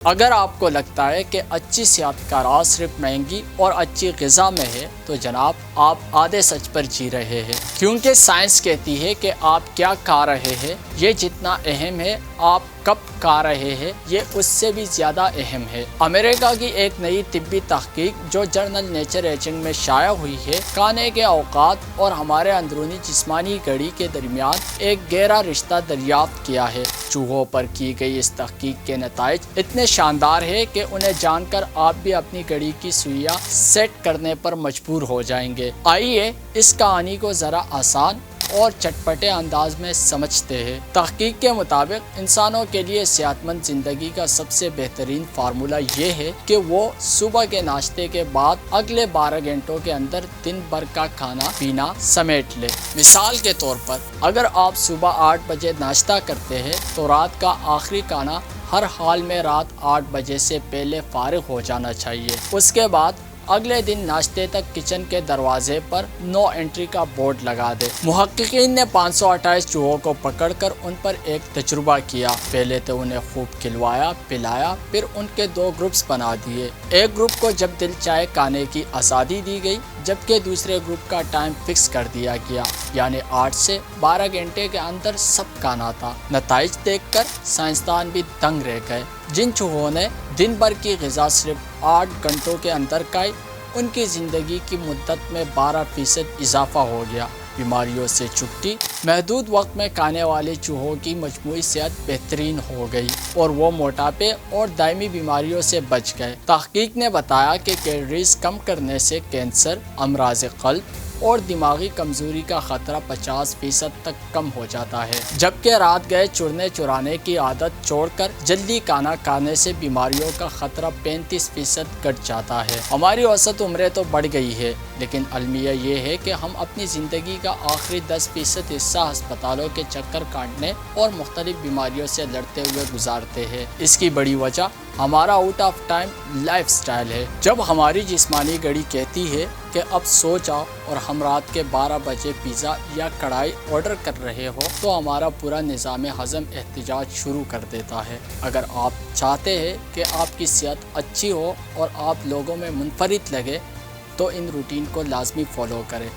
اگر آپ کو لگتا ہے کہ اچھی صحت کا راز صرف مہنگی اور اچھی غذا میں ہے تو جناب آپ آدھے سچ پر جی رہے ہیں، کیونکہ سائنس کہتی ہے کہ آپ کیا کھا رہے ہیں یہ جتنا اہم ہے آپ کب کھا رہے ہیں یہ اس سے بھی زیادہ اہم ہے۔ امریکہ کی ایک نئی طبی تحقیق جو جرنل نیچر ایجنگ میں شائع ہوئی ہے، کھانے کے اوقات اور ہمارے اندرونی جسمانی گھڑی کے درمیان ایک گہرا رشتہ دریافت کیا ہے۔ چوہوں پر کی گئی اس تحقیق کے نتائج اتنے شاندار ہے کہ انہیں جان کر آپ بھی اپنی گھڑی کی سوئیاں سیٹ کرنے پر مجبور ہو جائیں گے۔ آئیے اس کہانی کو ذرا آسان اور چٹپٹے انداز میں سمجھتے ہیں۔ تحقیق کے مطابق انسانوں کے لیے صحت مند زندگی کا سب سے بہترین فارمولہ یہ ہے کہ وہ صبح کے ناشتے کے بعد اگلے 12 گھنٹوں کے اندر دن بھر کا کھانا پینا سمیٹ لے۔ مثال کے طور پر اگر آپ صبح 8 بجے ناشتہ کرتے ہیں تو رات کا آخری کھانا ہر حال میں رات 8 بجے سے پہلے فارغ ہو جانا چاہیے۔ اس کے بعد اگلے دن ناشتے تک کچن کے دروازے پر نو انٹری کا بورڈ لگا دے۔ محققین نے 528 چوہوں کو پکڑ کر ان پر ایک تجربہ کیا۔ پہلے تو انہیں خوب کھلوایا پلایا، پھر ان کے 2 گروپس بنا دیے۔ ایک گروپ کو جب دل چاہے کھانے کی آزادی دی گئی، جبکہ دوسرے گروپ کا ٹائم فکس کر دیا گیا، یعنی 8 سے 12 گھنٹے کے اندر سب کھانا تھا۔ نتائج دیکھ کر سائنسدان بھی دنگ رہ گئے۔ جن چوہوں نے دن بھر کی غذا صرف 8 گھنٹوں کے اندر کھائی، ان کی زندگی کی مدت میں 12% اضافہ ہو گیا۔ بیماریوں سے چھٹی، محدود وقت میں کھانے والے چوہوں کی مجموعی صحت بہترین ہو گئی اور وہ موٹاپے اور دائمی بیماریوں سے بچ گئے۔ تحقیق نے بتایا کہ کیلوریز کم کرنے سے کینسر، امراض قلب اور دماغی کمزوری کا خطرہ 50% تک کم ہو جاتا ہے، جبکہ رات گئے چرنے چرانے کی عادت چھوڑ کر جلدی کھانا کھانے سے بیماریوں کا خطرہ 35% گھٹ جاتا ہے۔ ہماری اوسط عمریں تو بڑھ گئی ہے، لیکن المیہ یہ ہے کہ ہم اپنی زندگی کا آخری 10% حصہ ہسپتالوں کے چکر کاٹنے اور مختلف بیماریوں سے لڑتے ہوئے گزارتے ہیں۔ اس کی بڑی وجہ ہمارا out of time life style ہے۔ جب ہماری جسمانی گھڑی کہتی ہے کہ اب سو جاؤ اور ہم رات کے 12 بجے پیزا یا کڑھائی آرڈر کر رہے ہو تو ہمارا پورا نظام ہضم احتجاج شروع کر دیتا ہے۔ اگر آپ چاہتے ہیں کہ آپ کی صحت اچھی ہو اور آپ لوگوں میں منفرد لگے تو ان روٹین کو لازمی فالو کریں۔